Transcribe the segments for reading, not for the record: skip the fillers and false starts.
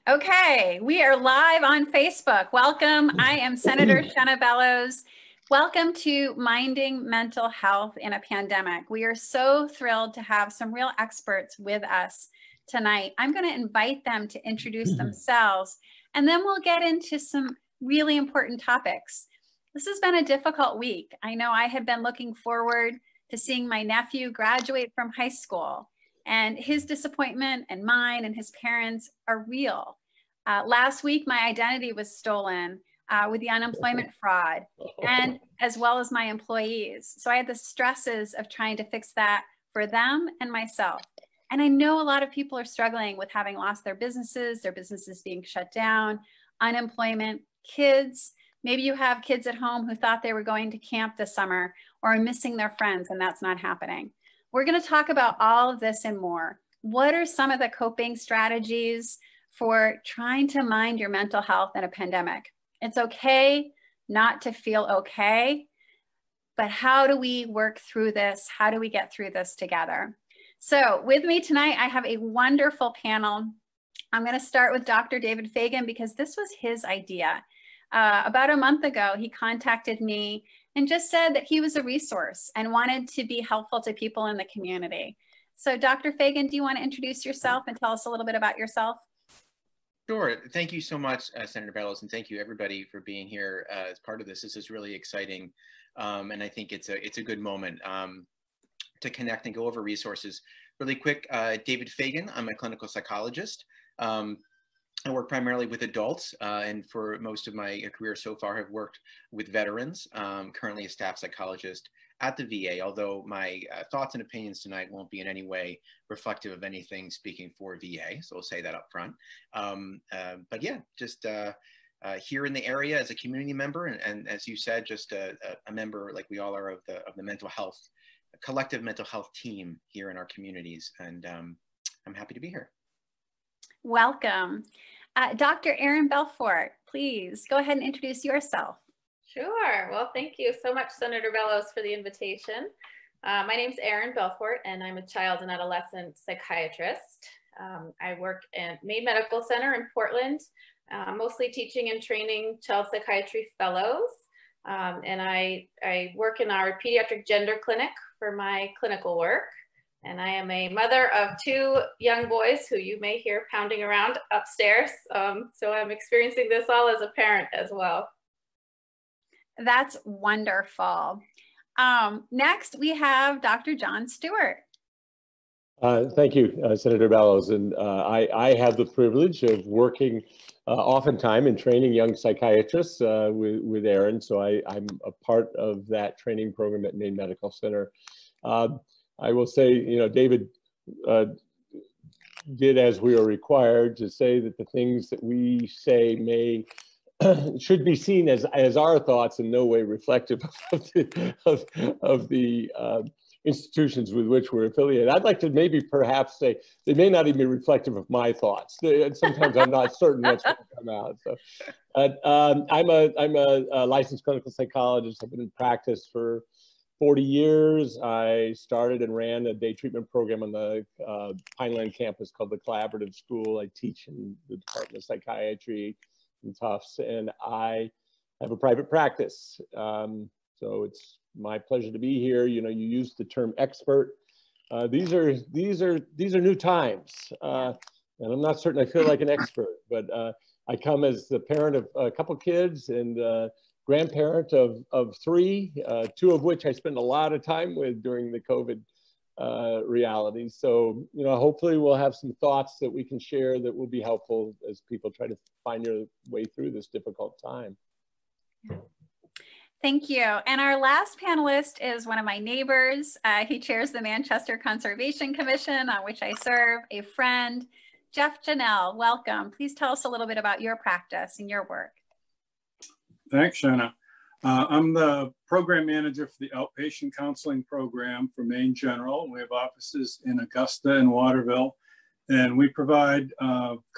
Okay, we are live on Facebook. Welcome. I am Senator Shenna Bellows. Welcome to Minding Mental Health in a Pandemic. We are so thrilled to have some real experts with us tonight. I'm going to invite them to introduce themselves, and then we'll get into some really important topics. This has been a difficult week. I know I had been looking forward to seeing my nephew graduate from high school, and his disappointment and mine and his parents are real. Last week, my identity was stolen with the unemployment fraud, and as well as my employees. So I had the stresses of trying to fix that for them and myself. And I know a lot of people are struggling with having lost their businesses being shut down, unemployment, kids. Maybe you have kids at home who thought they were going to camp this summer or are missing their friends, and that's not happening. We're going to talk about all of this and more. What are some of the coping strategies for trying to mind your mental health in a pandemic? It's okay not to feel okay, but how do we work through this? How do we get through this together? So with me tonight, I have a wonderful panel. I'm going to start with Dr. David Fagan because this was his idea. About a month ago, he contacted me and just said that he was a resource and wanted to be helpful to people in the community. So Dr. Fagan, do you want to introduce yourself and tell us a little bit about yourself? Sure. Thank you so much, Senator Bellows, and thank you everybody for being here as part of this. This is really exciting, and I think it's a good moment to connect and go over resources. Really quick, David Fagan, I'm a clinical psychologist. I work primarily with adults, and for most of my career so far, have worked with veterans. Currently a staff psychologist at the VA, although my thoughts and opinions tonight won't be in any way reflective of anything speaking for VA, so we'll say that up front. But yeah, just here in the area as a community member, and as you said, just a member like we all are of the mental health, collective mental health team here in our communities, and I'm happy to be here. Welcome. Dr. Aaron Belfort, please go ahead and introduce yourself. Sure. Well, thank you so much, Senator Bellows, for the invitation. My name's Aaron Belfort, and I'm a child and adolescent psychiatrist. I work at Maine Medical Center in Portland, mostly teaching and training child psychiatry fellows. And I work in our pediatric gender clinic for my clinical work. And I am a mother of 2 young boys who you may hear pounding around upstairs. So I'm experiencing this all as a parent as well. That's wonderful. Next, we have Dr. John Stewart. Thank you, Senator Bellows. And I have the privilege of working oftentimes in training young psychiatrists with Erin. So I'm a part of that training program at Maine Medical Center. I will say, you know, David did as we are required to say that the things that we say should be seen as our thoughts, in no way reflective of the institutions with which we're affiliated. I'd like to maybe perhaps say they may not even be reflective of my thoughts. Sometimes I'm not certain what's going to come out. So, I'm a licensed clinical psychologist. I've been in practice for 40 years. I started and ran a day treatment program on the Pineland campus called the Collaborative School. I teach in the Department of Psychiatry in Tufts, and I have a private practice. So it's my pleasure to be here. You know, you used the term expert. These are new times, and I'm not certain I feel like an expert, but I come as the parent of a couple kids and grandparent of 3, 2 of which I spent a lot of time with during the COVID reality. So, you know, hopefully we'll have some thoughts that we can share that will be helpful as people try to find their way through this difficult time. Thank you. And our last panelist is one of my neighbors. He chairs the Manchester Conservation Commission, on which I serve, a friend, Jeff Janell. Welcome. Please tell us a little bit about your practice and your work. Thanks, Shenna. I'm the program manager for the outpatient counseling program for Maine General. We have offices in Augusta and Waterville, and we provide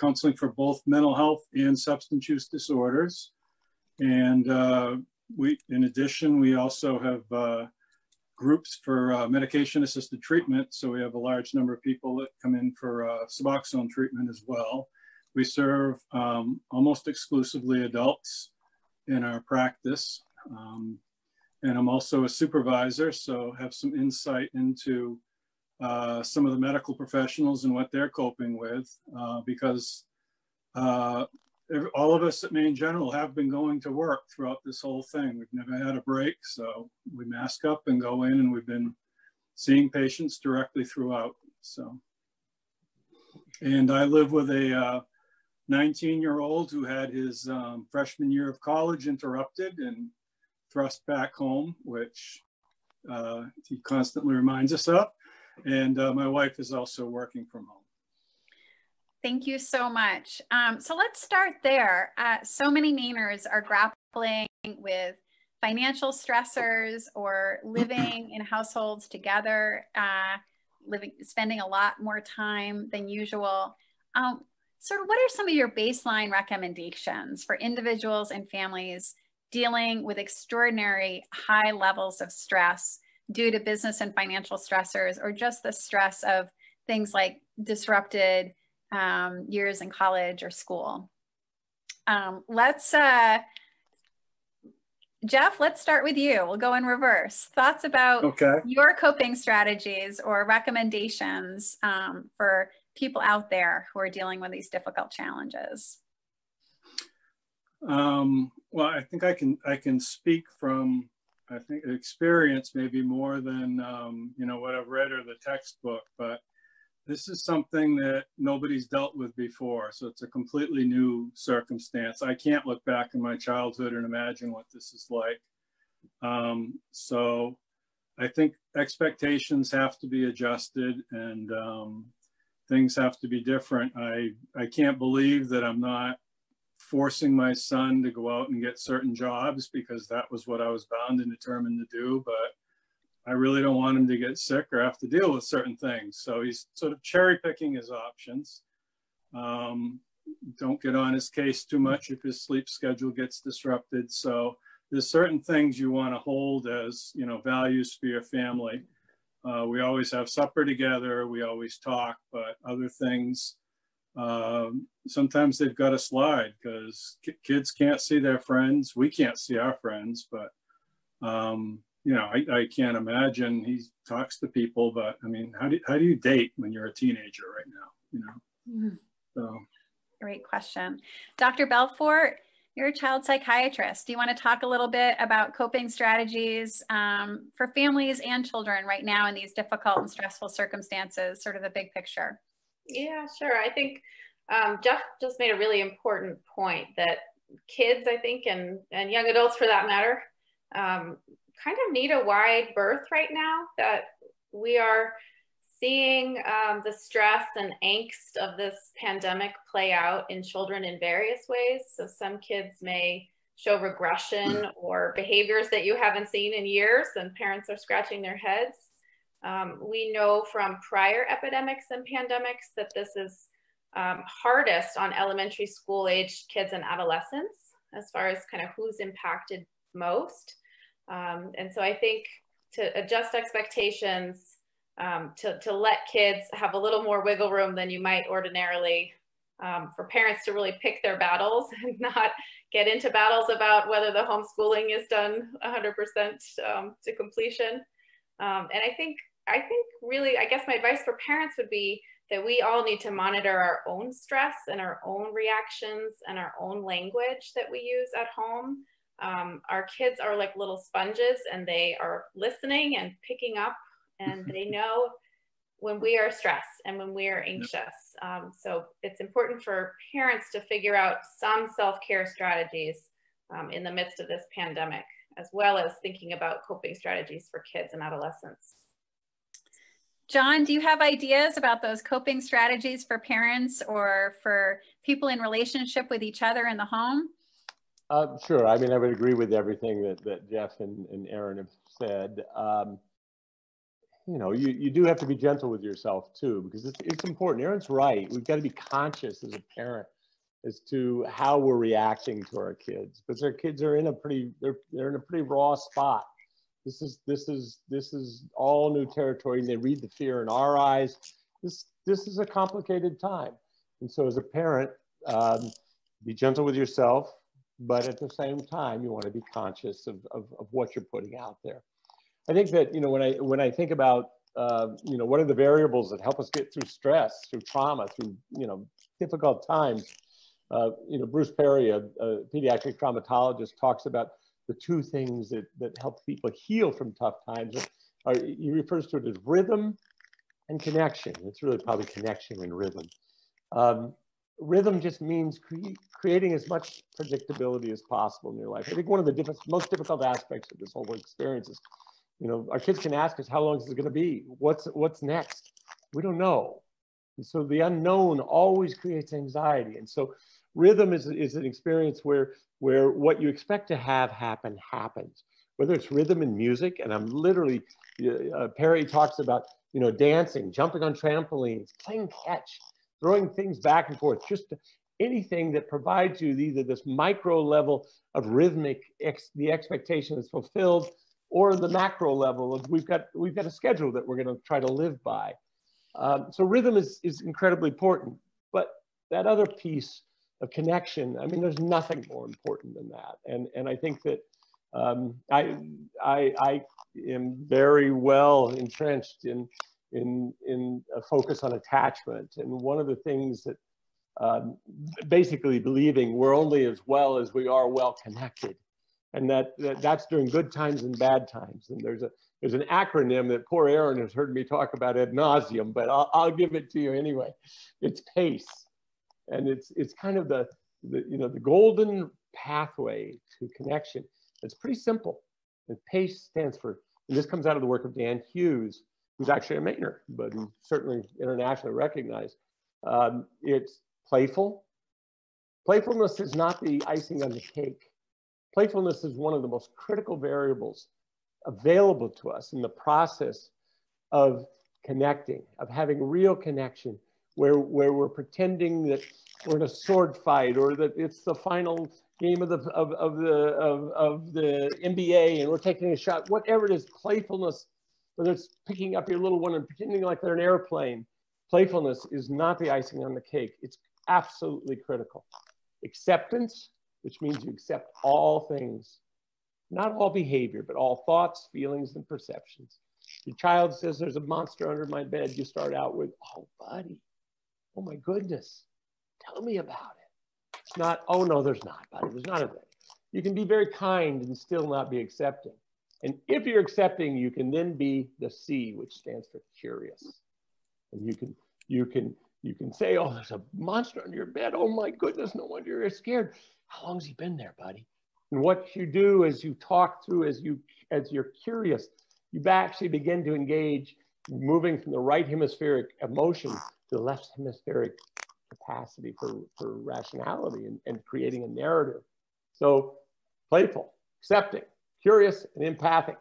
counseling for both mental health and substance use disorders. And in addition, we also have groups for medication-assisted treatment. So we have a large number of people that come in for Suboxone treatment as well. We serve almost exclusively adults in our practice. And I'm also a supervisor, so have some insight into some of the medical professionals and what they're coping with, because all of us at Maine General have been going to work throughout this whole thing. We've never had a break, so we mask up and go in, and we've been seeing patients directly throughout. So, and I live with a 19-year-old who had his freshman year of college interrupted and thrust back home, which he constantly reminds us of. And my wife is also working from home. Thank you so much. So let's start there. So many Mainers are grappling with financial stressors or living in households together, spending a lot more time than usual. Sort of what are some of your baseline recommendations for individuals and families dealing with extraordinary high levels of stress due to business and financial stressors, or just the stress of things like disrupted years in college or school? Jeff, let's start with you. We'll go in reverse. Thoughts about your coping strategies or recommendations for people out there who are dealing with these difficult challenges? Well, I think I can speak from, I think, experience maybe more than you know, what I've read or the textbook, but this is something that nobody's dealt with before. So it's a completely new circumstance. I can't look back in my childhood and imagine what this is like. So I think expectations have to be adjusted, and things have to be different. I can't believe that I'm not forcing my son to go out and get certain jobs, because that was what I was bound and determined to do. But I really don't want him to get sick or have to deal with certain things. So he's sort of cherry picking his options. Don't get on his case too much if his sleep schedule gets disrupted. So there's certain things you want to hold as, you know, values for your family. We always have supper together. We always talk, but other things, sometimes they've got to slide, because kids can't see their friends. We can't see our friends, but you know, I can't imagine. He talks to people, but I mean, how do you date when you're a teenager right now? You know, so. Great question. Dr. Belfort, you're a child psychiatrist. Do you want to talk a little bit about coping strategies for families and children right now in these difficult and stressful circumstances, sort of the big picture? Yeah, sure. I think Jeff just made a really important point that kids, I think, and young adults for that matter, kind of need a wide berth right now, that we are seeing the stress and angst of this pandemic play out in children in various ways. So some kids may show regression or behaviors that you haven't seen in years, and parents are scratching their heads. We know from prior epidemics and pandemics that this is hardest on elementary school aged kids and adolescents, as far as kind of who's impacted most. And so I think to adjust expectations, to let kids have a little more wiggle room than you might ordinarily, for parents to really pick their battles and not get into battles about whether the homeschooling is done 100% to completion. And I think really, I guess my advice for parents would be that we all need to monitor our own stress and our own reactions and our own language that we use at home. Our kids are like little sponges, and they are listening and picking up, and they know when we are stressed and when we are anxious. So it's important for parents to figure out some self-care strategies in the midst of this pandemic, as well as thinking about coping strategies for kids and adolescents. John, do you have ideas about those coping strategies for parents or for people in relationship with each other in the home? Sure. I mean, I would agree with everything that Jeff and Erin have said. You know, you do have to be gentle with yourself too, because it's important. Erin's right. We've got to be conscious as a parent as to how we're reacting to our kids, because our kids are in a pretty they're in a pretty raw spot. This is all new territory, and they read the fear in our eyes. This is a complicated time, and so as a parent, Be gentle with yourself, but at the same time, you want to be conscious of what you're putting out there. I think that, you know, when I think about, you know, what are the variables that help us get through stress, through trauma, through, you know, difficult times, you know, Bruce Perry, a pediatric traumatologist, talks about the two things that help people heal from tough times. He refers to it as rhythm and connection. It's really probably connection and rhythm. Rhythm just means creating as much predictability as possible in your life. I think one of the most difficult aspects of this whole experience is, you know, our kids can ask us, how long is it going to be? What's next? We don't know. And so the unknown always creates anxiety. And so rhythm is an experience where what you expect to have happen happens. Whether it's rhythm in music, and I'm literally, Perry talks about, you know, dancing, jumping on trampolines, playing catch, throwing things back and forth, just anything that provides you either this micro level of rhythmic, the expectation is fulfilled, or the macro level of we've got a schedule that we're going to try to live by. So rhythm is incredibly important, but that other piece of connection, I mean, there's nothing more important than that. And I think that I am very well entrenched in a focus on attachment. And one of the things that basically believing we're only as well as we are well connected. And that's during good times and bad times. And there's an acronym that poor Erin has heard me talk about ad nauseum, but I'll give it to you anyway. It's PACE. And it's kind of the you know, the golden pathway to connection. It's pretty simple. And PACE stands for, and this comes out of the work of Dan Hughes, who's actually a Mainer, but who's certainly internationally recognized. It's playful. Playfulness is not the icing on the cake. Playfulness is one of the most critical variables available to us in the process of connecting, of having real connection, where we're pretending that we're in a sword fight, or that it's the final game of the NBA and we're taking a shot. Whatever it is, playfulness, whether it's picking up your little one and pretending like they're an airplane, playfulness is not the icing on the cake. It's absolutely critical. Acceptance, which means you accept all things, not all behavior, but all thoughts, feelings, and perceptions. Your child says, there's a monster under my bed. You start out with, oh, buddy, oh my goodness, tell me about it. It's not, oh no, there's not, buddy, there's not a thing. You can be very kind and still not be accepting. And if you're accepting, you can then be the C, which stands for curious. And you can say, oh, there's a monster under your bed. Oh my goodness, no wonder you're scared. How long's he been there, buddy? And what you do is you talk through, as you're curious, you actually begin to engage, moving from the right hemispheric emotion to the left hemispheric capacity for rationality and creating a narrative. So playful, accepting, curious, and empathic.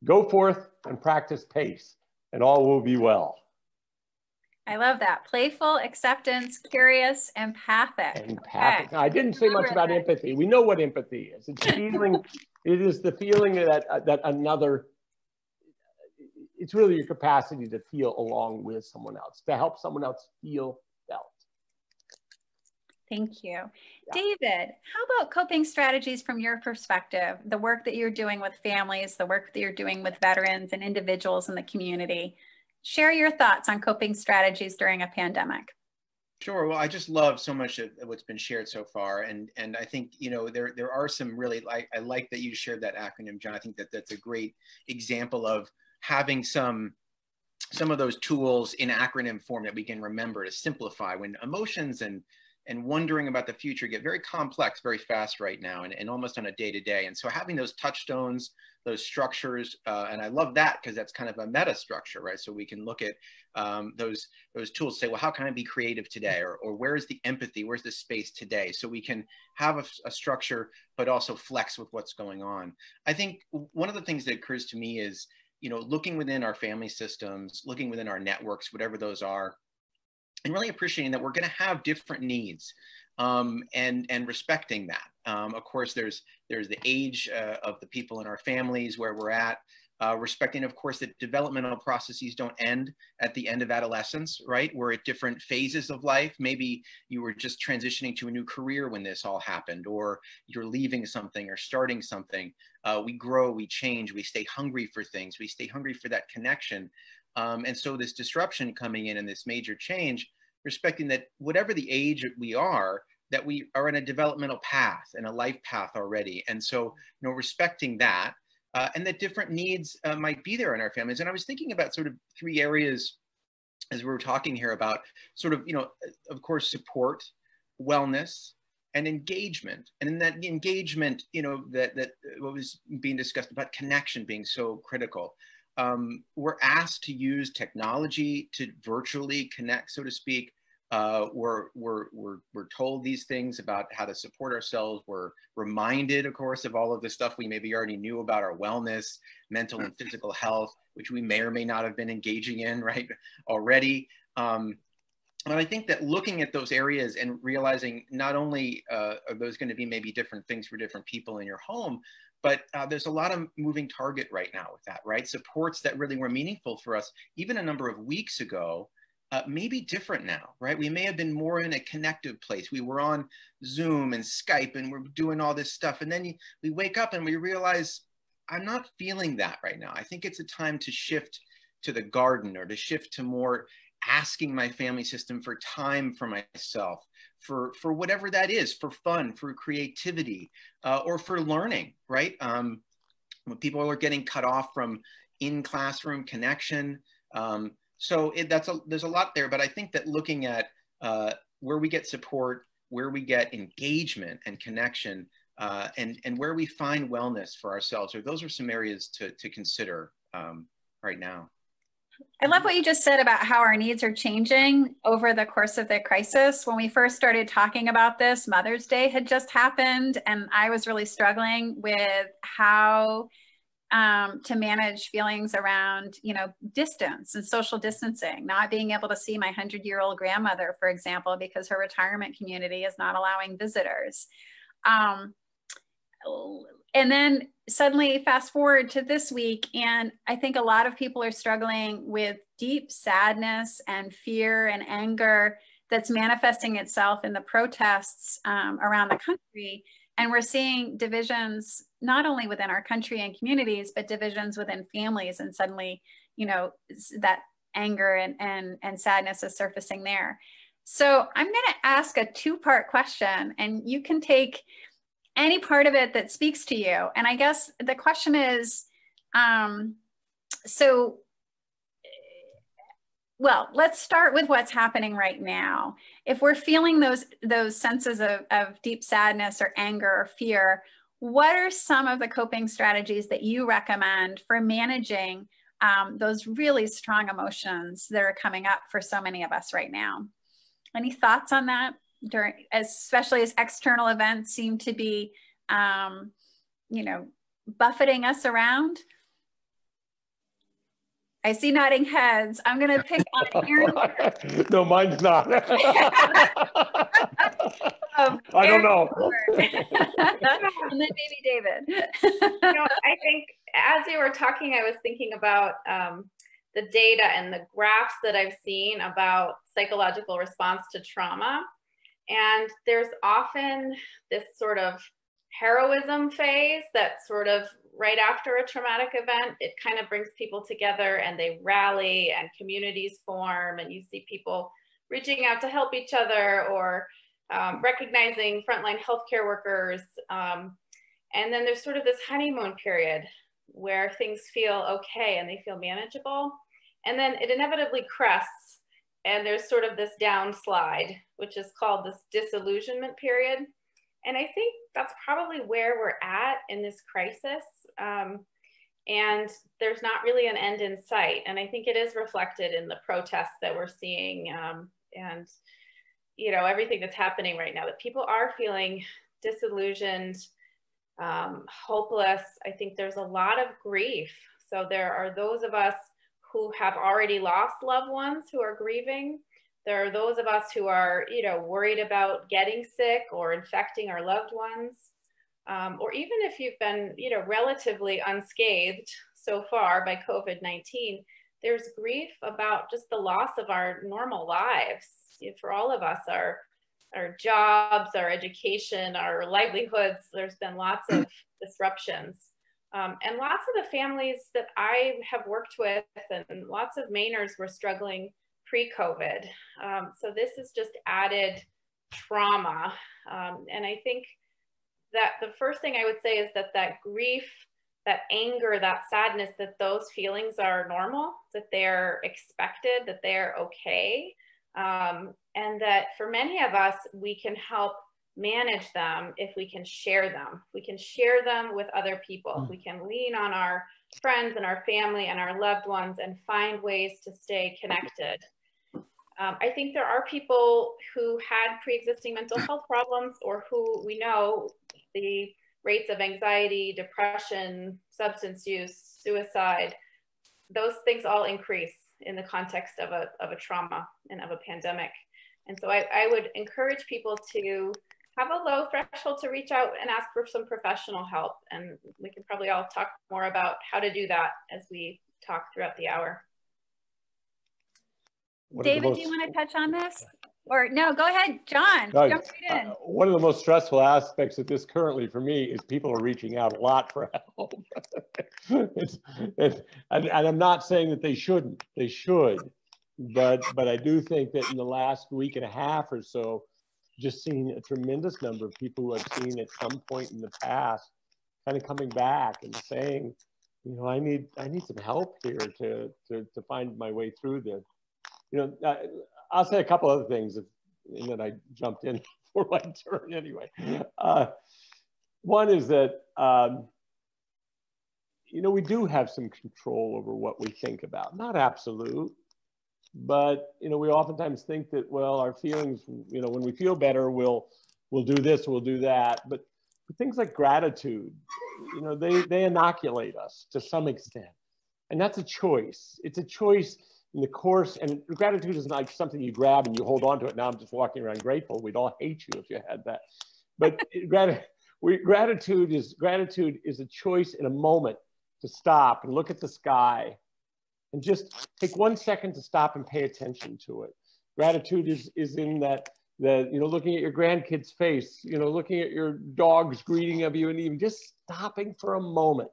Go forth and practice PACE, and all will be well. I love that. Playful, acceptance, curious, empathic. Empathic. Okay. I didn't say much about empathy. We know what empathy is. It's feeling, it is the feeling that another, it's really your capacity to feel along with someone else, to help someone else feel felt. Thank you. Yeah. David, how about coping strategies from your perspective? The work that you're doing with families, the work that you're doing with veterans and individuals in the community. Share your thoughts on coping strategies during a pandemic. Sure. Well, I just love so much of what's been shared so far. And I think, you know, there are some really, I like that you shared that acronym, John. I think that that's a great example of having some of those tools in acronym form that we can remember to simplify when emotions and wondering about the future get very complex very fast right now and almost on a day-to-day. And so having those touchstones, those structures, and I love that because that's kind of a meta structure, right? So we can look at those tools, say, well, how can I be creative today? Or where's the empathy? Where's the space today? So we can have a structure, but also flex with what's going on. I think one of the things that occurs to me is, you know, looking within our family systems, looking within our networks, whatever those are, and really appreciating that we're going to have different needs and respecting that. Of course, there's the age of the people in our families where we're at. respecting, of course, that developmental processes don't end at the end of adolescence, right? We're at different phases of life. Maybe you were just transitioning to a new career when this all happened, or you're leaving something or starting something. We grow, we change, we stay hungry for things, we stay hungry for that connection. And so this disruption coming in and this major change, respecting that whatever the age we are, that we are in a developmental path and a life path already. And so, respecting that, and that different needs might be there in our families. And I was thinking about sort of 3 areas as we were talking here about sort of, of course, support, wellness, and engagement. And in that engagement, that what was being discussed about connection being so critical. We're asked to use technology to virtually connect, so to speak. We're told these things about how to support ourselves. We're reminded, of course, of all of the stuff we maybe already knew about our wellness, mental and physical health, which we may or may not have been engaging in, right, already. And I think that looking at those areas and realizing not only are those going to be maybe different things for different people in your home, but there's a lot of moving target right now with that, right? Supports that really were meaningful for us even a number of weeks ago may be different now, right? We may have been more in a connective place. We were on Zoom and Skype and we're doing all this stuff. And then we wake up and we realize, I'm not feeling that right now. I think it's a time to shift to the garden, or to shift to more asking my family system for time for myself, for whatever that is, for fun, for creativity, or for learning, right? When people are getting cut off from in-classroom connection. So there's a lot there, but I think that looking at where we get support, where we get engagement and connection, and where we find wellness for ourselves, or those are some areas to consider right now. I love what you just said about how our needs are changing over the course of the crisis. When we first started talking about this, Mother's Day had just happened, and I was really struggling with how to manage feelings around, distance and social distancing, not being able to see my 100-year-old grandmother, for example, because her retirement community is not allowing visitors. And then suddenly fast forward to this week, and I think a lot of people are struggling with deep sadness and fear and anger that's manifesting itself in the protests around the country. And we're seeing divisions not only within our country and communities, but divisions within families. And suddenly, that anger and sadness is surfacing there. So I'm going to ask a 2-part question, and you can take any part of it that speaks to you. And I guess the question is, well, let's start with what's happening right now. If we're feeling those senses of deep sadness or anger or fear, what are some of the coping strategies that you recommend for managing those really strong emotions that are coming up for so many of us right now? Any thoughts on that, especially as external events seem to be, buffeting us around? I see nodding heads. I'm going to pick on Aaron. No, mine's not. I don't know. And then maybe David. I think as you were talking, I was thinking about the data and the graphs that I've seen about psychological response to trauma. And there's often this sort of heroism phase that sort of right after a traumatic event, it kind of brings people together and they rally and communities form, and you see people reaching out to help each other, or recognizing frontline healthcare workers. And then there's sort of this honeymoon period where things feel okay and they feel manageable. And then it inevitably crests, and there's sort of this downslide, which is called this disillusionment period. And I think that's probably where we're at in this crisis. And there's not really an end in sight. And I think it is reflected in the protests that we're seeing, and everything that's happening right now, that people are feeling disillusioned, hopeless. I think there's a lot of grief. So there are those of us who have already lost loved ones who are grieving. There are those of us who are, worried about getting sick or infecting our loved ones. Or even if you've been, relatively unscathed so far by COVID-19, there's grief about just the loss of our normal lives. For all of us, our jobs, our education, our livelihoods, there's been lots of disruptions. And lots of the families that I have worked with and lots of Mainers were struggling pre-COVID. So this is just added trauma. And I think that the first thing I would say is that grief, that anger, that sadness, that those feelings are normal, that they're expected, that they're okay. And that for many of us, we can help manage them if we can share them. We can share them with other people. We can lean on our friends and our family and our loved ones and find ways to stay connected. I think there are people who had pre-existing mental health problems, or who we know the rates of anxiety, depression, substance use, suicide, those things all increase in the context of a trauma and of a pandemic. And so I would encourage people to have a low threshold to reach out and ask for some professional help. And we can probably all talk more about how to do that as we talk throughout the hour. David, do you want to touch on this? Or no, go ahead, John, No, jump right in. one of the most stressful aspects of this currently for me is people are reaching out a lot for help. And I'm not saying that they shouldn't, they should, but I do think that in the last week and a half or so, just seeing a tremendous number of people who I've seen at some point in the past kind of coming back and saying, you know, I need some help here to find my way through this. You know, I'll say a couple other things, and then I jumped in for my turn anyway. One is that, you know, we do have some control over what we think about, not absolute, but, you know, we oftentimes think that, well, our feelings, you know, when we feel better, we'll do this, we'll do that. But things like gratitude, you know, they inoculate us to some extent. And that's a choice. It's a choice in the course, and gratitude is not like something you grab and you hold on to it. Now I'm just walking around grateful. We'd all hate you if you had that. But gratitude is a choice in a moment to stop and look at the sky and just take 1 second to stop and pay attention to it. Gratitude is in that, you know, looking at your grandkid's face, you know, looking at your dog's greeting of you, and even just stopping for a moment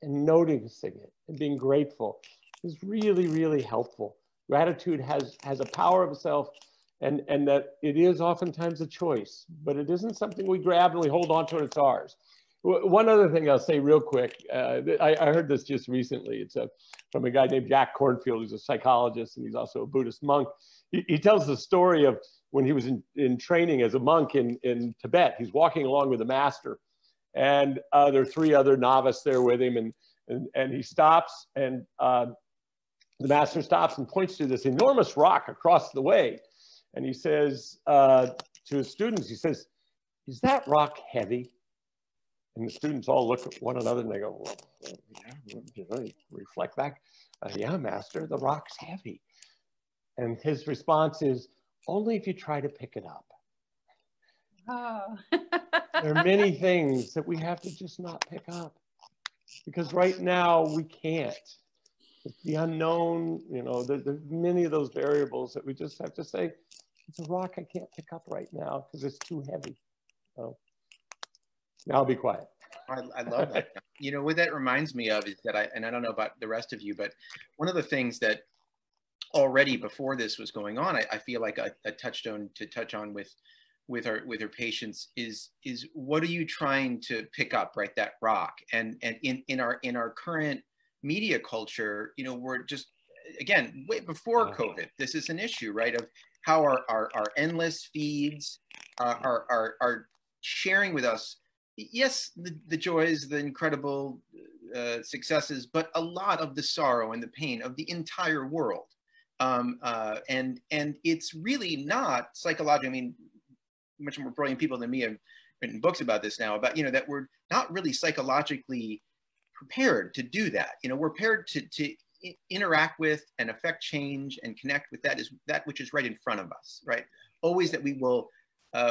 and noticing it and being grateful is really, really helpful. Gratitude has a power of itself, and that it is oftentimes a choice, but it isn't something we grab and we hold on to and it's ours. One other thing I'll say real quick, I heard this just recently. It's from a guy named Jack Kornfield, who's a psychologist, and he's also a Buddhist monk. He tells the story of when he was in training as a monk in Tibet. He's walking along with a master, and there are 3 other novices there with him, and he stops, and the master stops and points to this enormous rock across the way. And he says to his students, he says, "Is that rock heavy?" And the students all look at one another and they go, "Well, yeah," you know, reflect back, "Yeah, master, the rock's heavy." And his response is, "Only if you try to pick it up." Oh. There are many things that we have to just not pick up because right now we can't. It's the unknown, you know, there's many of those variables that we just have to say, it's a rock I can't pick up right now because it's too heavy. So now I'll be quiet. I love that. You know, what that reminds me of is that I don't know about the rest of you, but one of the things that already before this was going on, I feel like a touchstone to touch on with our patients is what are you trying to pick up, right? That rock. And in our current media culture, you know, we're just, again, way before COVID, this is an issue, right? Of how our endless feeds are sharing with us, yes, the joys, the incredible successes, but a lot of the sorrow and the pain of the entire world. And it's really not psychological. I mean, much more brilliant people than me have written books about this now, about, you know, that we're not really psychologically prepared to do that. You know, we're prepared to interact with and affect change and connect with that which is right in front of us, right? Always that we will,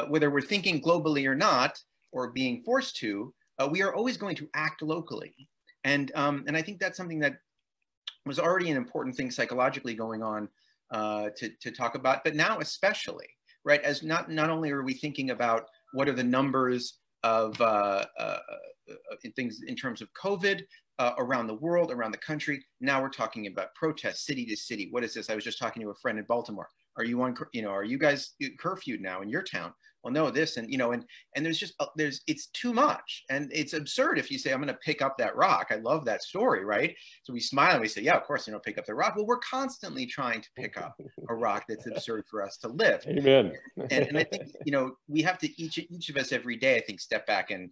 whether we're thinking globally or not, or being forced to, we are always going to act locally. And I think that's something that was already an important thing psychologically going on to talk about, but now especially, right? As not only are we thinking about what are the numbers of things in terms of COVID around the world, around the country, now we're talking about protests, city to city. What is this? I was just talking to a friend in Baltimore. Are you on, are you guys curfewed now in your town? Well, no, this, and, and there's just, it's too much. And it's absurd if you say, I'm going to pick up that rock. I love that story, right? So we smile and we say, yeah, of course, pick up the rock. Well, we're constantly trying to pick up a rock that's absurd for us to lift. Amen. And I think, we have to, each of us every day, I think, step back and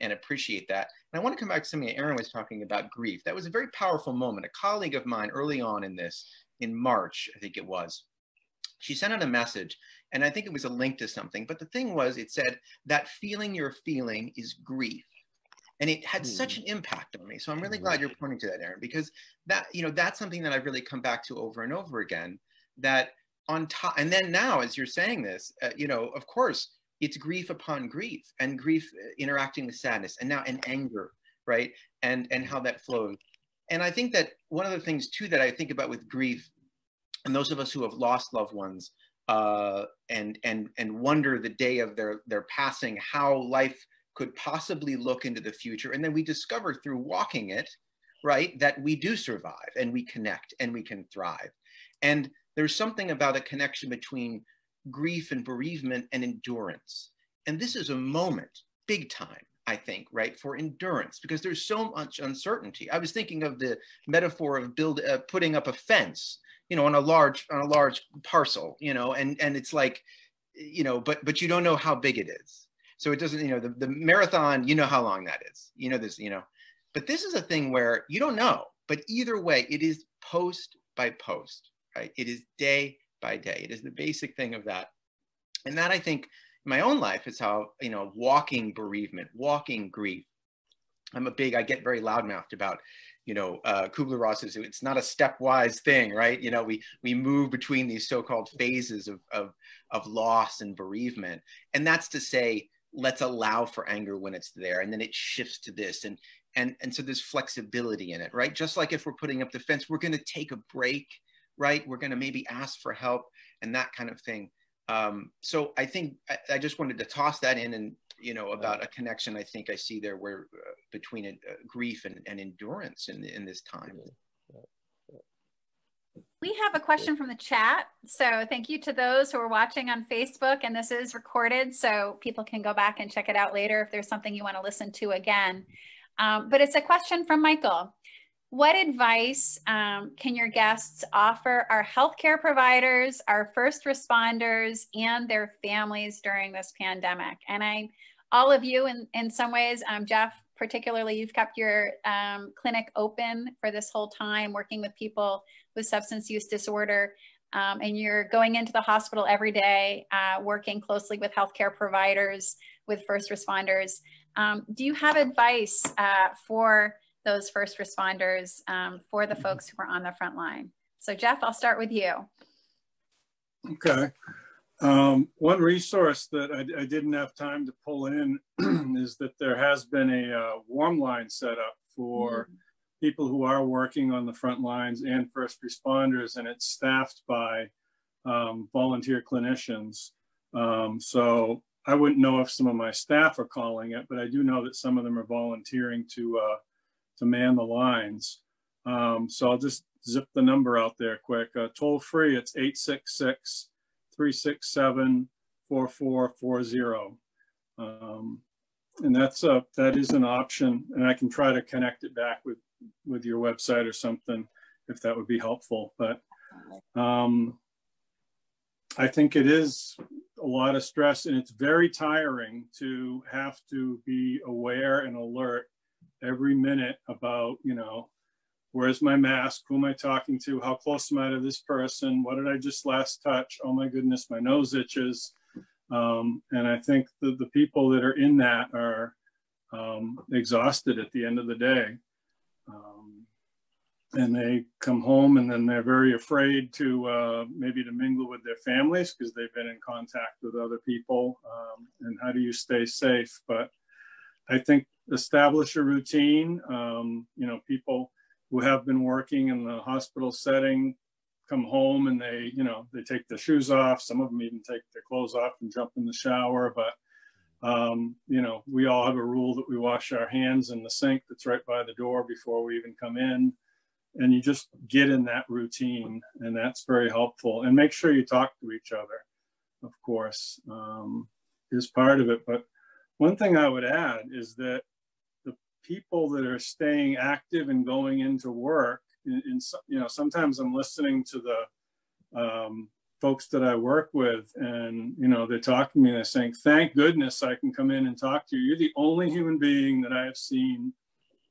appreciate that. And I want to come back to something Erin was talking about, grief. That was a very powerful moment. A colleague of mine early on in this, in March, I think it was, she sent out a message, and I think it was a link to something, but the thing was, it said, that feeling you're feeling is grief. And it had such an impact on me. So I'm really glad you're pointing to that, Erin, because that, that's something that I've really come back to over and over again, that on top, and then now, as you're saying this, of course, it's grief upon grief, and grief interacting with sadness, and now and anger, right? And how that flows. And I think that one of the things too that I think about with grief, and those of us who have lost loved ones and wonder the day of their passing, how life could possibly look into the future. And then we discover through walking it, right, that we do survive and we connect and we can thrive. And there's something about a connection between grief and bereavement and endurance. And this is a moment, big time, I think, right, for endurance, because there's so much uncertainty. I was thinking of the metaphor of putting up a fence, on a large parcel, and it's like, but you don't know how big it is. So it doesn't, the marathon, how long that is, this, but this is a thing where you don't know, but either way, it is post by post, right? It is day by day. It is the basic thing of that. And that, I think, in my own life is how, walking bereavement, walking grief. I get very loudmouthed about, Kubler-Ross's, it's not a stepwise thing, right? We move between these so-called phases of loss and bereavement. And that's to say, let's allow for anger when it's there. And then it shifts to this. And so there's flexibility in it, right? Just like if we're putting up the fence, we're going to take a break, right? We're going to maybe ask for help and that kind of thing. So I think I just wanted to toss that in and, about a connection I think I see there where between grief and endurance in this time. We have a question from the chat. So thank you to those who are watching on Facebook, and this is recorded so people can go back and check it out later if there's something you want to listen to again. But it's a question from Michael. What advice can your guests offer our healthcare providers, our first responders, and their families during this pandemic? And all of you in some ways, Jeff, particularly, you've kept your clinic open for this whole time, working with people with substance use disorder, and you're going into the hospital every day, working closely with healthcare providers, with first responders. Do you have advice for those first responders, for the folks who are on the front line? So Jeff, I'll start with you. Okay. One resource that I didn't have time to pull in is that there has been a warm line set up for people who are working on the front lines and first responders, and it's staffed by volunteer clinicians. So I wouldn't know if some of my staff are calling it, but I do know that some of them are volunteering to man the lines. So I'll just zip the number out there quick. Toll free, it's 866-367-4440. And that is an option, and I can try to connect it back with your website or something if that would be helpful. But I think it is a lot of stress, and it's very tiring to have to be aware and alert every minute about, where's my mask? Who am I talking to? How close am I to this person? What did I just last touch? Oh my goodness, my nose itches. And I think the people that are in that are exhausted at the end of the day. And they come home and then they're very afraid to maybe to mingle with their families because they've been in contact with other people. And how do you stay safe? But I think establish a routine. You know, people who have been working in the hospital setting come home and they, you know, they take their shoes off. Some of them even take their clothes off and jump in the shower. But, you know, we all have a rule that we wash our hands in the sink that's right by the door before we even come in. And you just get in that routine, and that's very helpful. And make sure you talk to each other, of course, is part of it. But one thing I would add is that the people that are staying active and going into work, you know, sometimes I'm listening to the folks that I work with, and, you know, they're talking to me and they're saying, thank goodness I can come in and talk to you. You're the only human being that I have seen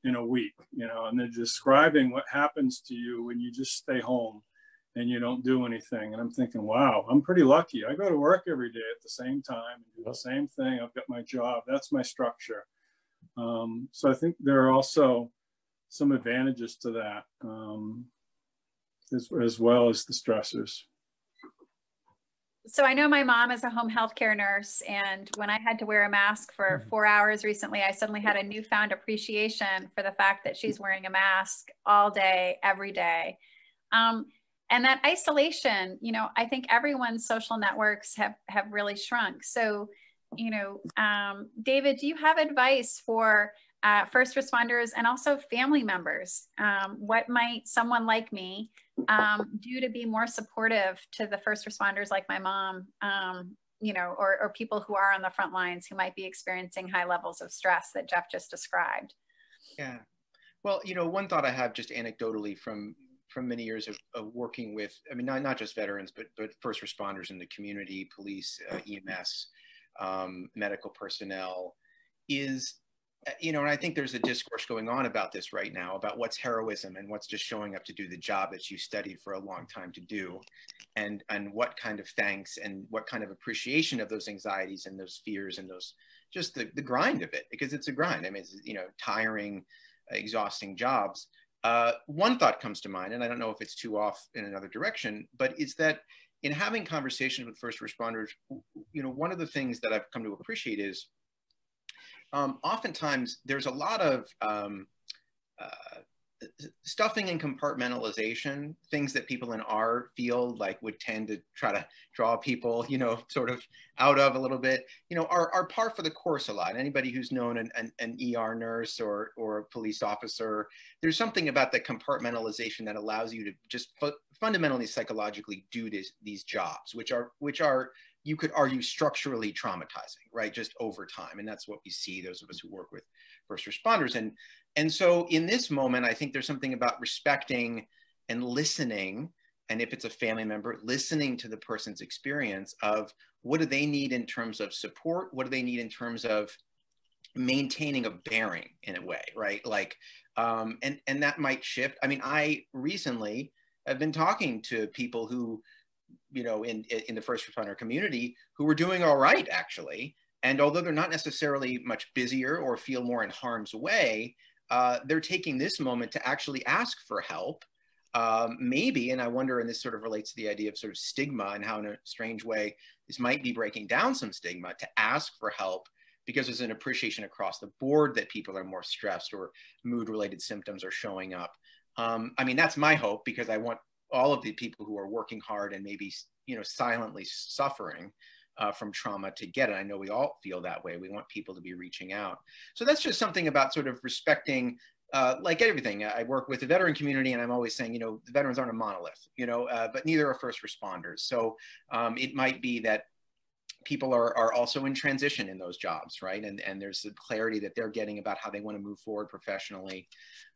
in a week, you know, and they're describing what happens to you when you just stay home and you don't do anything. And I'm thinking, wow, I'm pretty lucky. I go to work every day at the same time and do the same thing. I've got my job. That's my structure. So I think there are also some advantages to that, as well as the stressors. So I know my mom is a home healthcare nurse, and when I had to wear a mask for 4 hours recently, I suddenly had a newfound appreciation for the fact that she's wearing a mask all day, every day. And that isolation, you know, I think everyone's social networks have really shrunk. So, you know, David, do you have advice for first responders and also family members? What might someone like me do to be more supportive to the first responders like my mom, you know, or people who are on the front lines who might be experiencing high levels of stress that Jeff just described? Yeah. Well, you know, one thought I have just anecdotally from many years of working with, I mean, not just veterans, but first responders in the community, police, EMS, medical personnel, is, you know, and I think there's a discourse going on about this right now, about what's heroism and what's just showing up to do the job that you studied for a long time to do, and what kind of thanks and what kind of appreciation of those anxieties and those fears and those, just the grind of it, because it's a grind. I mean, it's, you know, tiring, exhausting jobs. One thought comes to mind, and I don't know if it's too off in another direction, but is that in having conversations with first responders, you know, one of the things that I've come to appreciate is oftentimes there's a lot of stuffing and compartmentalization, things that people in our field like would tend to try to draw people, you know, sort of out of a little bit, you know, are par for the course a lot. Anybody who's known an ER nurse or a police officer, there's something about the compartmentalization that allows you to just fundamentally psychologically do these jobs, which are you could argue structurally traumatizing, right? Just over time. And that's what we see, those of us who work with first responders. And so in this moment, I think there's something about respecting and listening. And if it's a family member, listening to the person's experience of what do they need in terms of support? What do they need in terms of maintaining a bearing in a way, right? Like, and that might shift. I mean, I recently have been talking to people who, you know, in the first responder community who were doing all right, actually. And although they're not necessarily much busier or feel more in harm's way, they're taking this moment to actually ask for help. Maybe, and I wonder, and this sort of relates to the idea of sort of stigma and how in a strange way, this might be breaking down some stigma, to ask for help because there's an appreciation across the board that people are more stressed or mood-related symptoms are showing up. I mean, that's my hope, because I want all of the people who are working hard and maybe, you know, silently suffering from trauma to get it. I know we all feel that way. We want people to be reaching out. So that's just something about sort of respecting, like everything. I work with the veteran community, and I'm always saying, you know, the veterans aren't a monolith, you know, but neither are first responders. So it might be that people are also in transition in those jobs, right? And there's the clarity that they're getting about how they want to move forward professionally.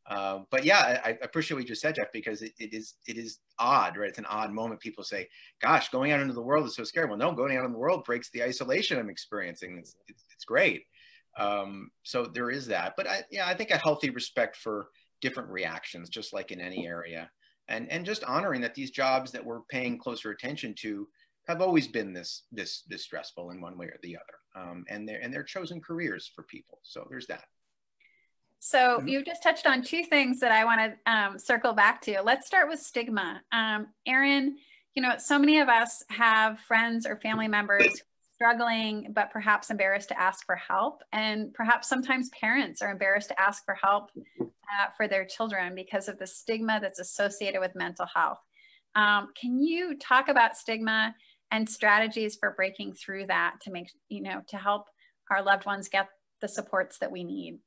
But yeah, I appreciate what you just said, Jeff, because it is odd, right? It's an odd moment. People say, gosh, going out into the world is so scary. Well, no, going out in the world breaks the isolation I'm experiencing. It's great. So there is that. But I think a healthy respect for different reactions, just like in any area. And just honoring that these jobs that we're paying closer attention to have always been this stressful in one way or the other. And they're chosen careers for people. So there's that. So you just touched on two things that I want to circle back to. Let's start with stigma. Erin, you know, so many of us have friends or family members struggling, but perhaps embarrassed to ask for help. And perhaps sometimes parents are embarrassed to ask for help for their children because of the stigma that's associated with mental health. Can you talk about stigma and strategies for breaking through that to make, to help our loved ones get the supports that we need?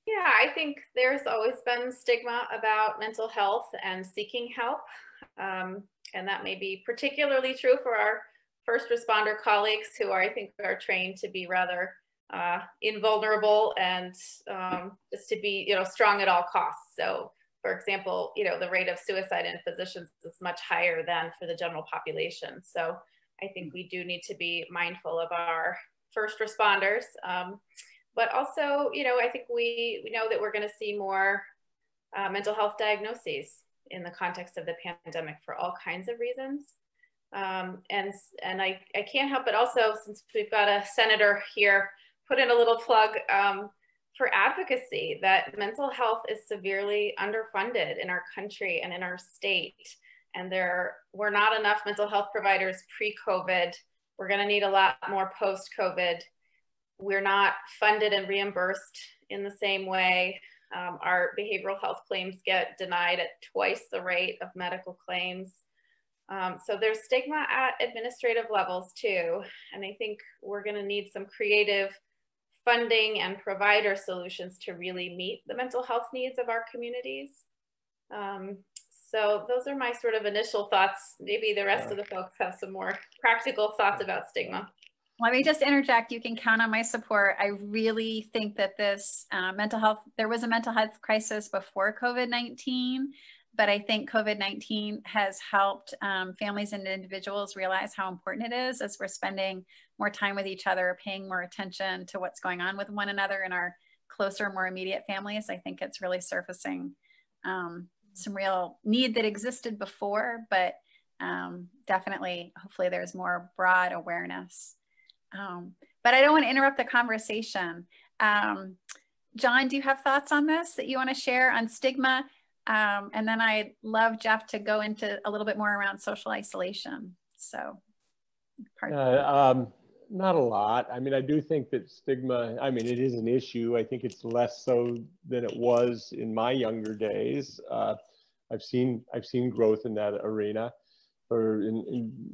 Yeah, I think there's always been stigma about mental health and seeking help. And that may be particularly true for our first responder colleagues who I think are trained to be rather invulnerable and just to be, strong at all costs. So for example, the rate of suicide in physicians is much higher than for the general population. So I think we do need to be mindful of our first responders. But also, I think we know that we're going to see more mental health diagnoses in the context of the pandemic for all kinds of reasons. And I can't help but also, since we've got a senator here, put in a little plug for advocacy that mental health is severely underfunded in our country and in our state. And there were not enough mental health providers pre-COVID. We're going to need a lot more post-COVID. We're not funded and reimbursed in the same way. Our behavioral health claims get denied at twice the rate of medical claims. So there's stigma at administrative levels too. And I think we're going to need some creative funding and provider solutions to really meet the mental health needs of our communities. So those are my sort of initial thoughts. Maybe the rest of the folks have some more practical thoughts about stigma. Let me just interject. You can count on my support. I really think that this there was a mental health crisis before COVID-19, but I think COVID-19 has helped families and individuals realize how important it is as we're spending more time with each other, paying more attention to what's going on with one another in our closer, more immediate families. I think it's really surfacing some real need that existed before, but definitely, hopefully there's more broad awareness. But I don't want to interrupt the conversation. John, do you have thoughts on this that you want to share on stigma? And then I'd love Jeff to go into a little bit more around social isolation. So, not a lot. I mean, I do think that stigma, it is an issue. I think it's less so than it was in my younger days. I've seen growth in that arena, or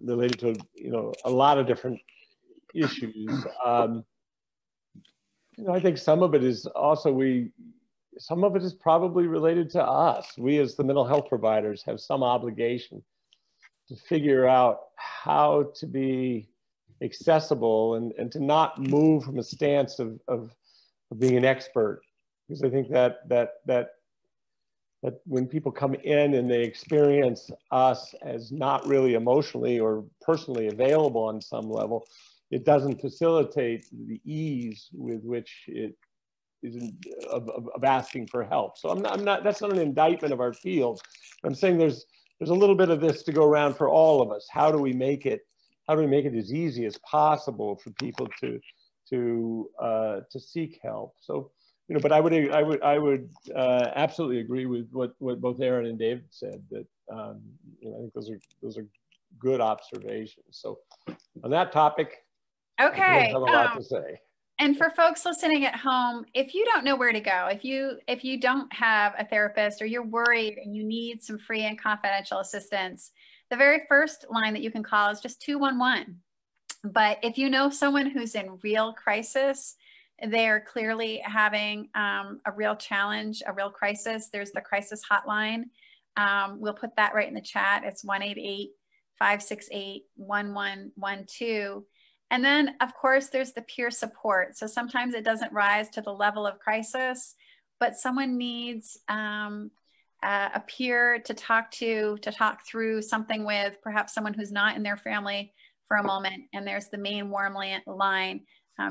related to a lot of different issues. I think some of it is also some of it is probably related to us. We as the mental health providers have some obligation to figure out how to be accessible and to not move from a stance of being an expert. Because I think that when people come in and they experience us as not really emotionally or personally available on some level, it doesn't facilitate the ease with which it is of asking for help. So I'm not, that's not an indictment of our field. I'm saying there's a little bit of this to go around for all of us. How do we make it as easy as possible for people to seek help? So, but I would absolutely agree with what both Erin and David said, that I think those are good observations. So on that topic, okay, I have a lot to say. And for folks listening at home, if you don't know where to go, if you don't have a therapist, or you're worried and you need some free and confidential assistance, the very first line that you can call is just 211. But if you know someone who's in real crisis, they're clearly having a real challenge, a real crisis, there's the crisis hotline. We'll put that right in the chat. It's 1-888-568-1112. And then, of course, there's the peer support. So sometimes it doesn't rise to the level of crisis, but someone needs a peer to talk through something with, perhaps someone who's not in their family for a moment. And there's the main warm line.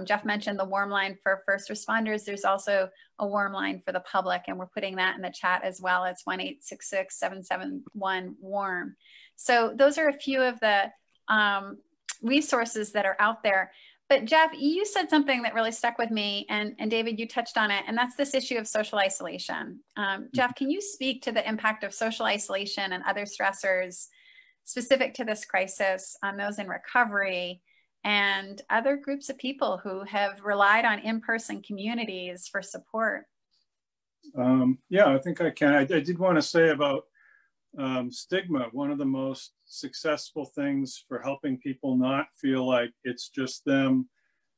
Jeff mentioned the warm line for first responders. There's also a warm line for the public, and we're putting that in the chat as well. It's 1-866-771-WARM. So those are a few of the resources that are out there. But Jeff, you said something that really stuck with me, and David, you touched on it, and that's this issue of social isolation. Jeff, can you speak to the impact of social isolation and other stressors specific to this crisis on those in recovery, and other groups of people who have relied on in-person communities for support? Yeah, I think I can. I did want to say about stigma. One of the most successful things for helping people not feel like it's just them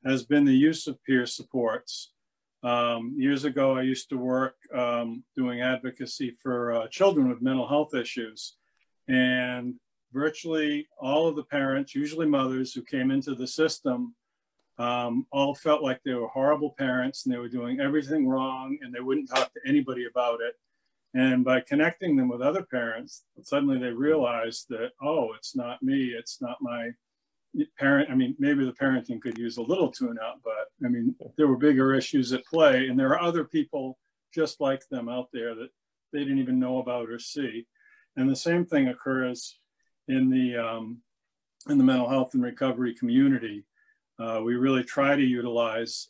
has been the use of peer supports. Years ago, I used to work doing advocacy for children with mental health issues. And virtually all of the parents, usually mothers who came into the system, all felt like they were horrible parents and they were doing everything wrong and they wouldn't talk to anybody about it. And by connecting them with other parents, suddenly they realized that, oh, it's not me, it's not my parent. I mean, maybe the parenting could use a little tune-up, but I mean, there were bigger issues at play, and there are other people just like them out there that they didn't even know about or see. And the same thing occurs in the mental health and recovery community. We really try to utilize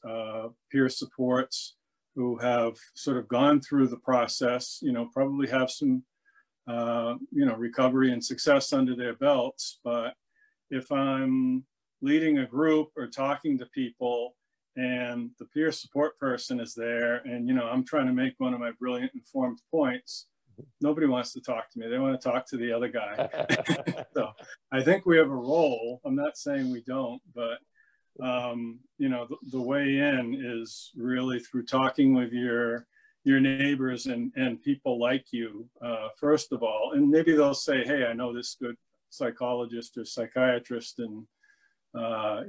peer supports who have sort of gone through the process, you know, probably have some, you know, recovery and success under their belts. But if I'm leading a group or talking to people and the peer support person is there and, you know, I'm trying to make one of my brilliant informed points, nobody wants to talk to me. They want to talk to the other guy. So I think we have a role. I'm not saying we don't, but you know, the way in is really through talking with your neighbors and people like you, first of all. And maybe they'll say, hey, I know this good psychologist or psychiatrist, and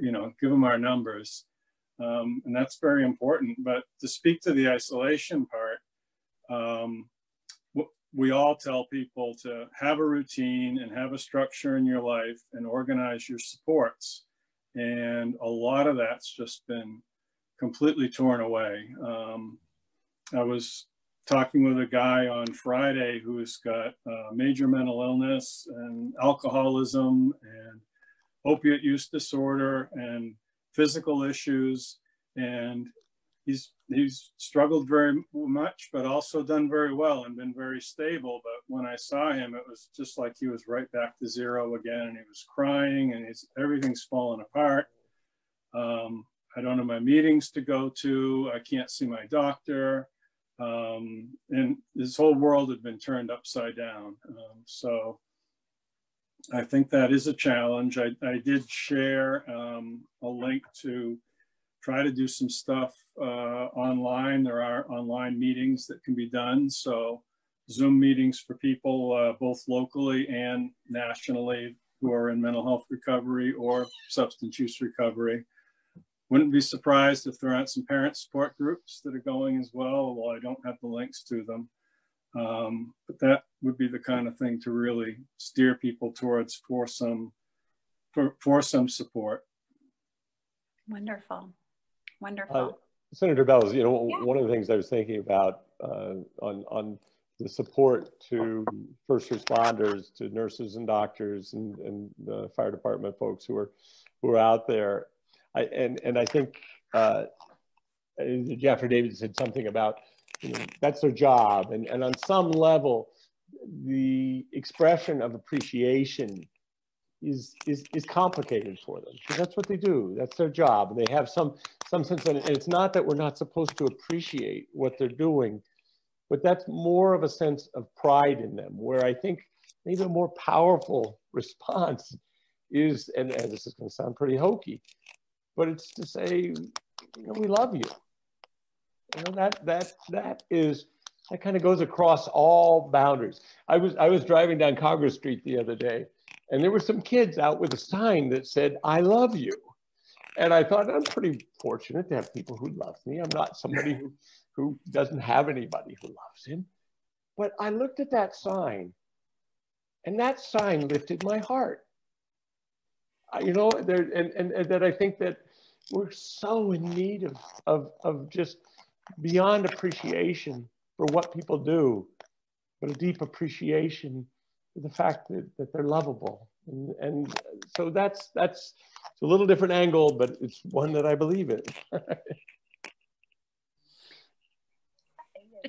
you know, give them our numbers. And that's very important. But to speak to the isolation part, we all tell people to have a routine and have a structure in your life and organize your supports. And a lot of that's just been completely torn away. I was talking with a guy on Friday who's got major mental illness and alcoholism and opiate use disorder and physical issues. And he's struggled very much, but also done very well and been very stable. But when I saw him, it was just like he was right back to zero again. And he was crying and everything's fallen apart. I don't have my meetings to go to. I can't see my doctor. And his whole world had been turned upside down. So I think that is a challenge. I did share a link to try to do some stuff online. There are online meetings that can be done. So Zoom meetings for people both locally and nationally who are in mental health recovery or substance use recovery. Wouldn't be surprised if there aren't some parent support groups that are going as well, although I don't have the links to them. But that would be the kind of thing to really steer people towards for some support. Wonderful. Wonderful. Senator Bellows, you know, yeah. One of the things I was thinking about on the support to first responders, to nurses and doctors and the fire department folks who are out there. I think Jeff or David said something about, you know, that's their job. And on some level, the expression of appreciation is complicated for them, because that's what they do. That's their job. And they have some sense of it. And it's not that we're not supposed to appreciate what they're doing, but that's more of a sense of pride in them, where I think maybe a more powerful response is, and this is going to sound pretty hokey, but it's to say, you know, we love you. You know, that kind of goes across all boundaries. I was driving down Congress Street the other day, and there were some kids out with a sign that said, "I love you." And I thought, I'm pretty fortunate to have people who love me. I'm not somebody who doesn't have anybody who loves him. But I looked at that sign, and that sign lifted my heart. You know, and that I think that we're so in need of just beyond appreciation for what people do, but a deep appreciation for the fact that they're lovable. And so that's a little different angle, but it's one that I believe in.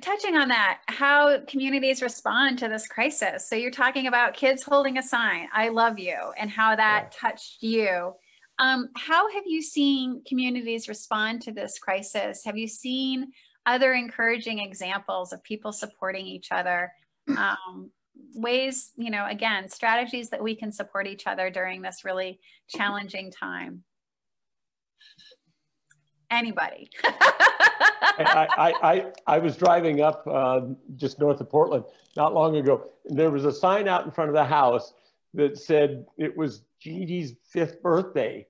Touching on that, how communities respond to this crisis. So you're talking about kids holding a sign, "I love you," and how that touched you. How have you seen communities respond to this crisis? Have you seen other encouraging examples of people supporting each other? Ways, you know, again, strategies that we can support each other during this really challenging time. Anybody? I was driving up just north of Portland not long ago, and there was a sign out in front of the house that said it was Jeannie's 5th birthday.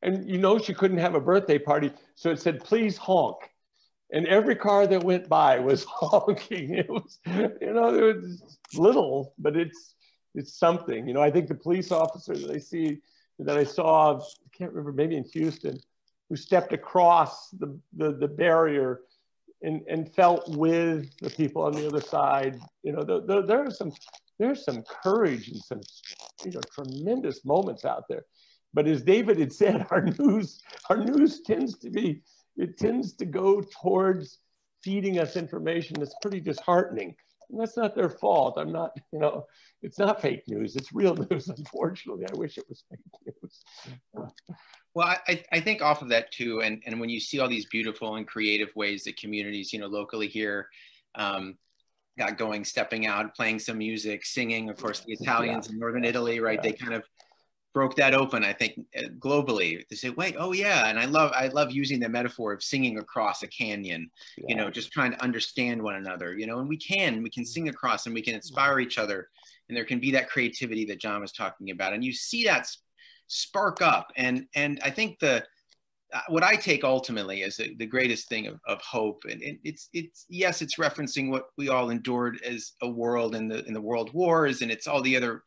And you know, she couldn't have a birthday party, so it said, please honk. And every car that went by was honking. It was, you know, it was little, but it's something. You know, I think the police officer that I saw, I can't remember, maybe in Houston, who stepped across the barrier and felt with the people on the other side. You know, there's some courage and some, you know, tremendous moments out there. But as David had said, our news tends to go towards feeding us information that's pretty disheartening. And that's not their fault. I'm not, you know, it's not fake news. It's real news, unfortunately. I wish it was fake news. Well, I think off of that too, and when you see all these beautiful and creative ways that communities, you know, locally here got going, stepping out, playing some music, singing, of course, the Italians in Northern Italy, right? Yeah. They kind of broke that open, I think, globally. They say, wait, oh yeah. And I love using the metaphor of singing across a canyon, you know, just trying to understand one another, you know, and we can sing across and we can inspire each other. And there can be that creativity that John was talking about. And you see that spark up. And I think what I take ultimately as the greatest thing of hope, and it's yes, it's referencing what we all endured as a world in the world wars, and it's all the other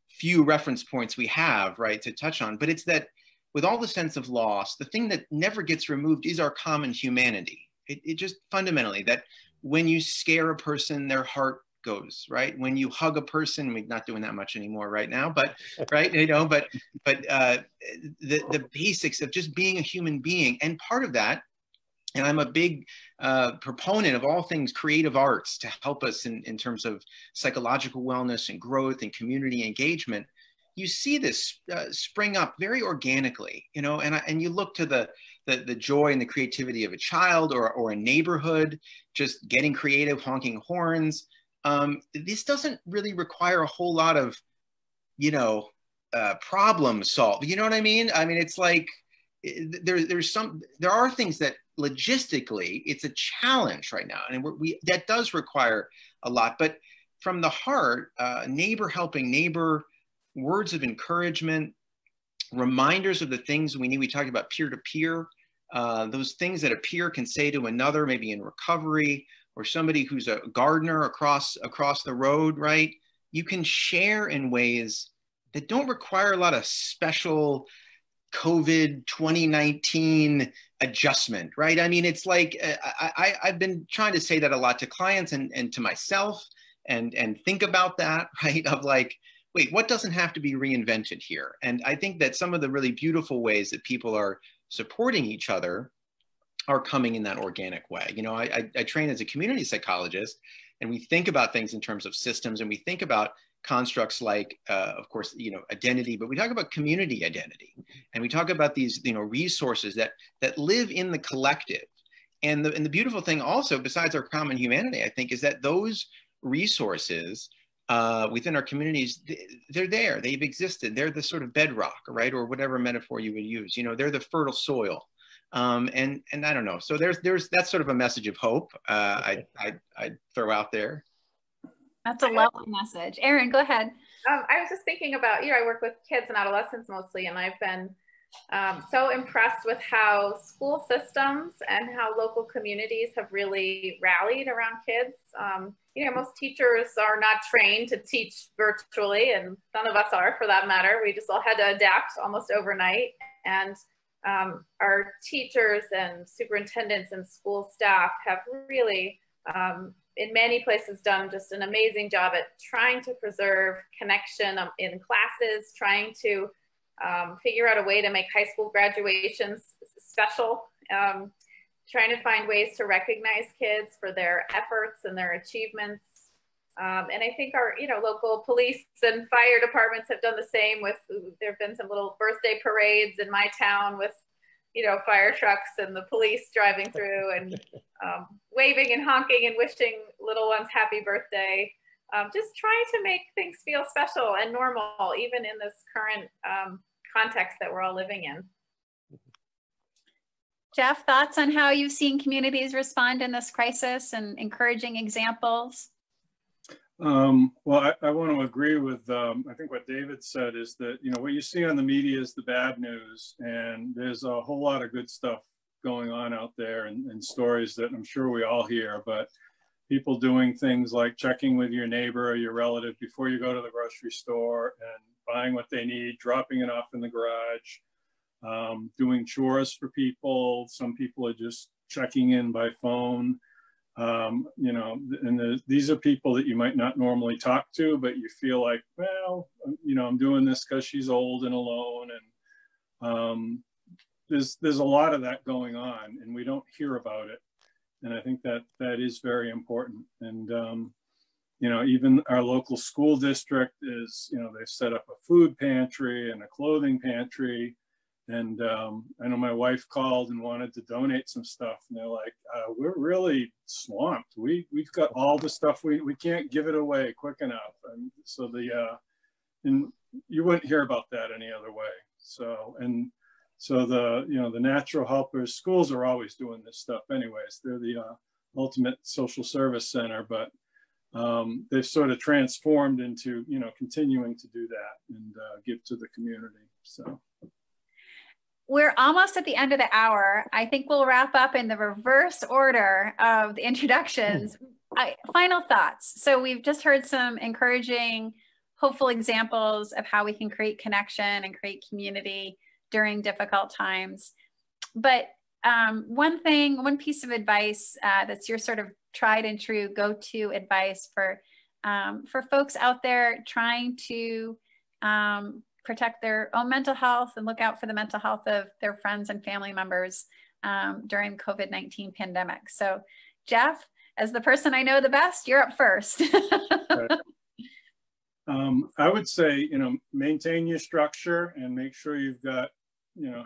few reference points we have, right, to touch on. But it's that with all the sense of loss, the thing that never gets removed is our common humanity. It just fundamentally, that when you scare a person, their heart goes, right? When you hug a person, we're not doing that much anymore right now, but right, you know, but the basics of just being a human being. And part of that, and I'm a big proponent of all things creative arts to help us in terms of psychological wellness and growth and community engagement. You see this spring up very organically, you know, and you look to the joy and the creativity of a child or a neighborhood, just getting creative, honking horns. This doesn't really require a whole lot of, you know, problem solve. You know what I mean? I mean, it's like there are things that logistically it's a challenge right now, and that does require a lot. But from the heart, neighbor helping neighbor, words of encouragement, reminders of the things we need. We talked about peer-to-peer, those things that a peer can say to another, maybe in recovery, or somebody who's a gardener across the road, right? You can share in ways that don't require a lot of special COVID 2019 adjustment, right? I mean, it's like, I've been trying to say that a lot to clients and to myself and think about that, right? Of like, wait, what doesn't have to be reinvented here? And I think that some of the really beautiful ways that people are supporting each other are coming in that organic way. You know, I train as a community psychologist, and we think about things in terms of systems, and we think about constructs like, of course, you know, identity, but we talk about community identity, and we talk about these, you know, resources that live in the collective. And the beautiful thing also, besides our common humanity, I think, is that those resources within our communities, they're there, they've existed, they're the sort of bedrock, right? Or whatever metaphor you would use, you know, they're the fertile soil. And I don't know. So there's that's sort of a message of hope I'd throw out there. That's a lovely message. Erin, go ahead. I was just thinking about, you know, I work with kids and adolescents mostly, and I've been so impressed with how school systems and how local communities have really rallied around kids. You know, most teachers are not trained to teach virtually, and none of us are for that matter. We just all had to adapt almost overnight. And our teachers and superintendents and school staff have really, in many places, done just an amazing job at trying to preserve connection in classes, trying to figure out a way to make high school graduations special, trying to find ways to recognize kids for their efforts and their achievements. And I think our, local police and fire departments have done the same with, there have been some little birthday parades in my town with, fire trucks and the police driving through and waving and honking and wishing little ones happy birthday. Just trying to make things feel special and normal, even in this current context that we're all living in. Jeff, thoughts on how you've seen communities respond in this crisis and encouraging examples? Well, I want to agree with, I think what David said is that, what you see on the media is the bad news, and there's a whole lot of good stuff going on out there and stories that I'm sure we all hear, but people doing things like checking with your neighbor or your relative before you go to the grocery store and buying what they need, dropping it off in the garage, doing chores for people. Some people are just checking in by phone. And these are people that you might not normally talk to, but you feel like, well, I'm doing this because she's old and alone. And there's a lot of that going on, and we don't hear about it. And I think that is very important. And, even our local school district is, they've set up a food pantry and a clothing pantry. And I know my wife called and wanted to donate some stuff, and they're like, we're really swamped. We've got all the stuff, we can't give it away quick enough. And so and you wouldn't hear about that any other way. So the natural helpers, schools are always doing this stuff anyways. They're the ultimate social service center, but they've sort of transformed into, continuing to do that and give to the community, so. We're almost at the end of the hour. I think we'll wrap up in the reverse order of the introductions. Final thoughts. So we've just heard some encouraging, hopeful examples of how we can create connection and create community during difficult times. But one piece of advice that's your sort of tried and true go-to advice for folks out there trying to protect their own mental health and look out for the mental health of their friends and family members during COVID-19 pandemic. So Jeff, as the person I know the best, you're up first. Right. I would say, maintain your structure and make sure you've got,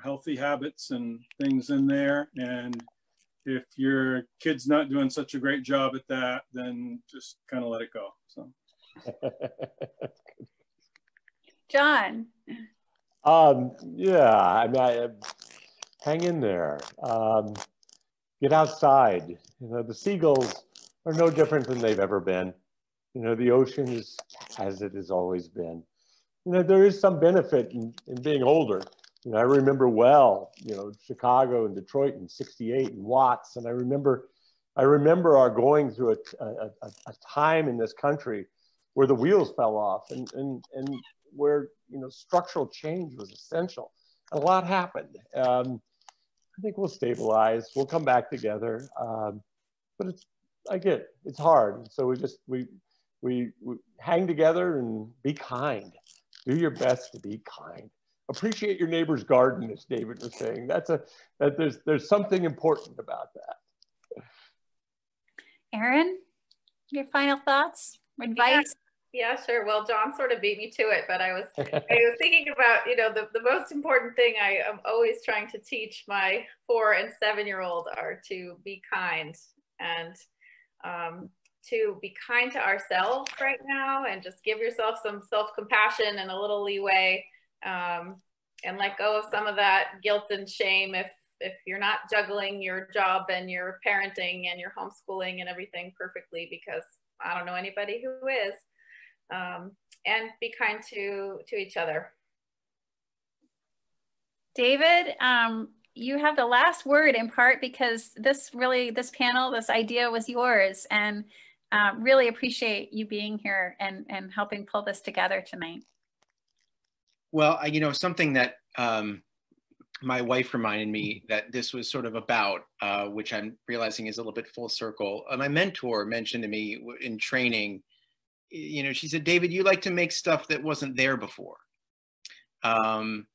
healthy habits and things in there. And if your kid's not doing such a great job at that, then just kind of let it go. So. John. Yeah, I hang in there. Get outside. The seagulls are no different than they've ever been. The ocean is as it has always been. There is some benefit in being older. I remember well, Chicago and Detroit in '68 and Watts, and I remember our going through a time in this country where the wheels fell off and where structural change was essential. A lot happened. I think we'll stabilize. We'll come back together. But it's hard. So we hang together and be kind. Do your best to be kind. Appreciate your neighbor's garden, as David was saying. There's something important about that. Erin, your final thoughts, advice? Yeah, sure. Well, John sort of beat me to it, but I was thinking about, the most important thing I am always trying to teach my 4- and 7-year-old are to be kind and to be kind to ourselves right now and just give yourself some self-compassion and a little leeway and let go of some of that guilt and shame if you're not juggling your job and your parenting and your homeschooling and everything perfectly, because I don't know anybody who is. And be kind to each other. David, you have the last word in part because this panel, this idea was yours, and really appreciate you being here and helping pull this together tonight. Well, something that my wife reminded me that this was sort of about, which I'm realizing is a little bit full circle. My mentor mentioned to me in training, she said, David, you like to make stuff that wasn't there before. And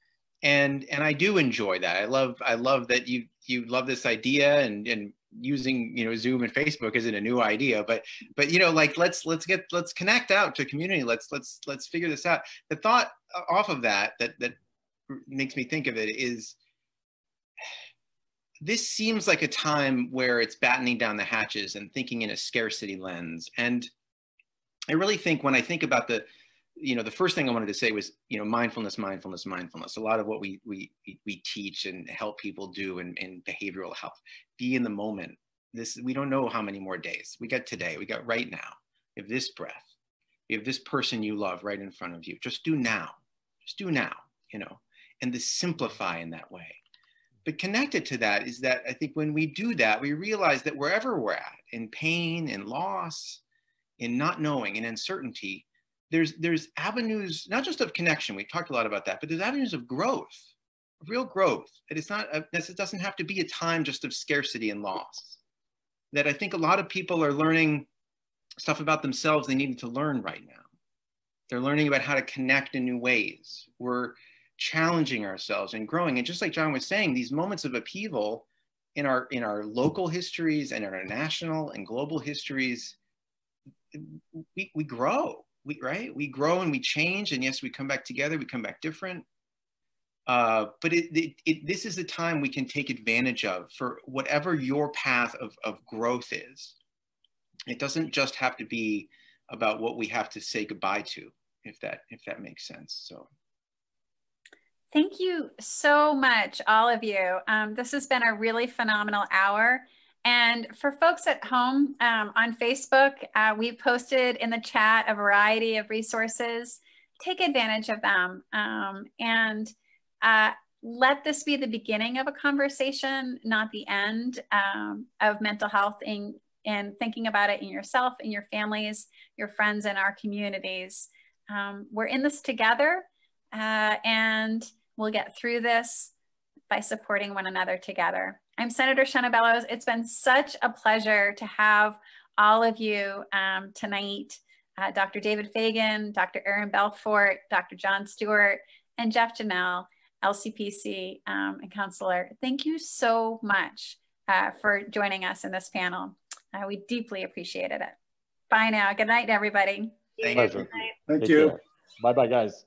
I do enjoy that. I love that you love this idea and using, Zoom and Facebook isn't a new idea, but like let's connect out to community. Let's figure this out. The thought off of that makes me think of it is, this seems like a time where it's battening down the hatches and thinking in a scarcity lens. And I really think when I think about the first thing I wanted to say was, mindfulness. A lot of what we teach and help people do in behavioral health, be in the moment. We don't know how many more days. We got today, we got right now. You have this breath, you have this person you love right in front of you. Just do now, and to simplify in that way. But connected to that is that I think when we do that, we realize that wherever we're at, in pain, in loss, in not knowing, in uncertainty, there's avenues, not just of connection, we talked a lot about that, but there's avenues of growth, of real growth. That it doesn't have to be a time just of scarcity and loss. That I think a lot of people are learning stuff about themselves they needed to learn right now. They're learning about how to connect in new ways. We're challenging ourselves and growing. And just like John was saying, these moments of upheaval in our local histories and in our national and global histories, we grow. We grow and we change, and yes, we come back together, we come back different. But this is the time we can take advantage of for whatever your path of growth is. It doesn't just have to be about what we have to say goodbye to, if that makes sense. So. Thank you so much, all of you. This has been a really phenomenal hour. And for folks at home on Facebook, we posted in the chat a variety of resources. Take advantage of them and let this be the beginning of a conversation, not the end of mental health and thinking about it in yourself, in your families, your friends, and our communities. We're in this together and we'll get through this by supporting one another together. I'm Senator Shenna Bellows. It's been such a pleasure to have all of you tonight. Dr. David Fagan, Dr. Aaron Belfort, Dr. John Stewart, and Jeff Janell, LCPC and counselor. Thank you so much for joining us in this panel. We deeply appreciated it. Bye now. Good night, everybody. Pleasure. Thank you. Bye-bye, guys.